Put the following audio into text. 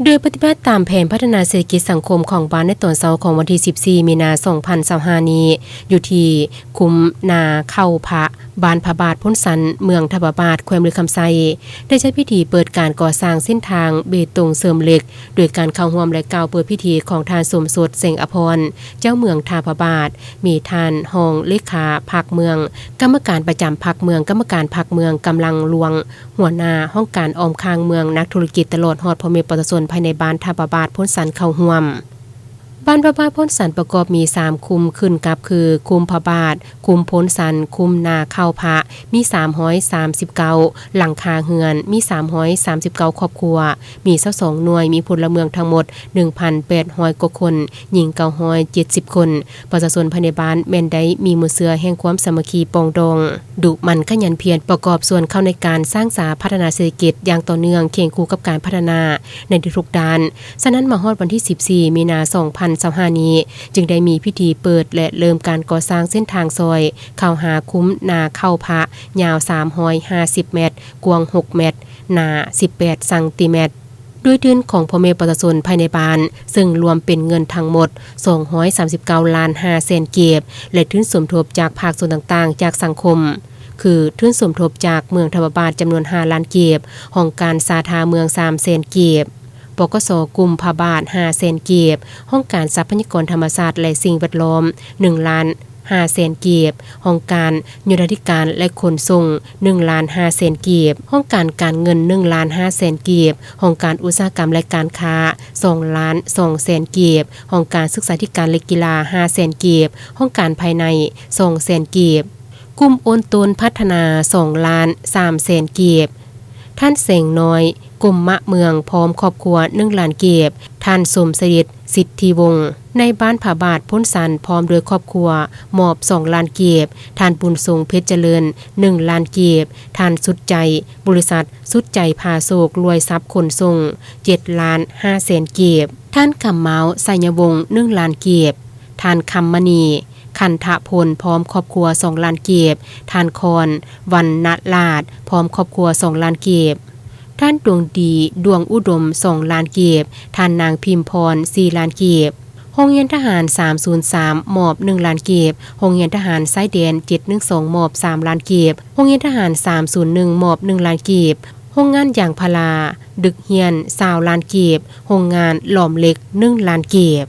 โดยปฏิบัติตามแผนพัฒนาเศรษฐกิจสังคมของบ้านในตอนเช้าของวันที่14มีนาคม2025นี้อยู่ที่คุมนาเข้าพระบ้านพระบาทพ้นสันเมืองทบาบาทแขวงมือคำไซได้ใช้พิธีเปิดการก่อสร้างเส้นทางเบตงเสริมเหล็กโดยการเข้าร่วมและกล่าวเปิดพิธีของทานสมสดเสงอภรเจ้าเมืองทาพระบาทมีทานหองเลขาภาคเมืองกรรมการประจำภาคเมืองกรรมการภาคเมืองกำลังลวงหัวหน้าห้องการออมคางเมืองนักธุรกิจตลอดฮอดพ่อแม่ประชาชนภายในบ้านทาพระบาทพ้นสันเข้าร่วมบ้านพระบาทพ้นสันประกอบมี3คุมขึ้นกับคือคุมพระบาทคุมพ้นสันคุมนาเข้าพระมี339หลังคาเฮือนมี339ครอบครัวมี22หน่วยมีพลเมืองทั้งหมด 1,800 กว่าคนหญิง970คนประชาชนภายในบ้านแม่นได้มีมือเสือแห่งความสามัคคีปองดองดุมันขยันเพียรประกอบส่วนเข้าในการสร้างสาพัฒนาเศรษฐกิจอย่างต่อเนื่องเคียงคู่กับการพัฒนาในทุกด้านฉะนั้นมาฮอดวันที่14มีนาคม2025นี้จึงได้มีพิธีเปิดและเริ่มการก่อสร้างเส้นทางซอยเข้าหาคุ้มนาเข้าพระยาว350เมตรกว้าง6เมตรหนา18ซนด้วยทุนของพ่อแม่ประชาชนภายในบ้านซึ่งรวมเป็นเงินทั้งหมด239ล้าน5แสนเก็บและทุนสมทบจากภาคส่วนต่างๆจากสังคมคือทุนสมทบจากเมืองทบาทจำนวน5ล้านเก็บห้องการสาธารณเมือง3แสนเก็บปกสกลุ่มพระบาท5แสนเก็บห้องการทรัพยากรธรรมชาติและสิ่งแวดล้อม1ล้าน5แสนเก็บห้องการยุทธธิการและขนส่ง1ล้าน5แสนเก็บห้องการการเงิน1ล้าน5แสนเก็บห้องการอุตสาหกรรมและการค้า2ล้าน2แสนเก็บห้องการศึกษาธิการและกีฬา5แสนเก็บห้องการภายใน2แสนเก็บกลุ่มโอนตนพัฒนา2ล้าน3แสนเก็บท่านเสงน้อยกลุ่มมะเมืองพร้อมครอบครัว1ล้านเก็บท่านสมเสด็จสิทธิวงศ์ในบ้านผาบาทพ้นสันพร้อมด้วยครอบครัวมอบ2ล้านเก็บท่านบุญทรงเพชรเจริญ1ล้านเก็บท่านสุดใจบริษัทสุดใจพาโศกรวยทรัพย์ขนส่ง7ล้าน5แสนเก็บท่านคำเมาไสยวงศ์1ล้านเก็บท่านคำมณีคันทะพลพร้อมครอบครัว2ล้านเก็บท่านคอนวันณลาดพร้อมครอบครัว2ล้านเก็บท่านดวงดีดวงอุดม2ล้านเก็บท่านนางพิมพร4ล้านเก็บโรงเรียนทหาร303มอบ1ล้านเก็บโรงเรียนทหารสายแดน712มอบ3ล้านเก็บโรงเรียนทหาร301มอบ1ล้านเก็บโรงงานยางพาราดึกเฮียน20ล้านเก็บโรงงานหลอมเหล็ก1ล้านเก็บ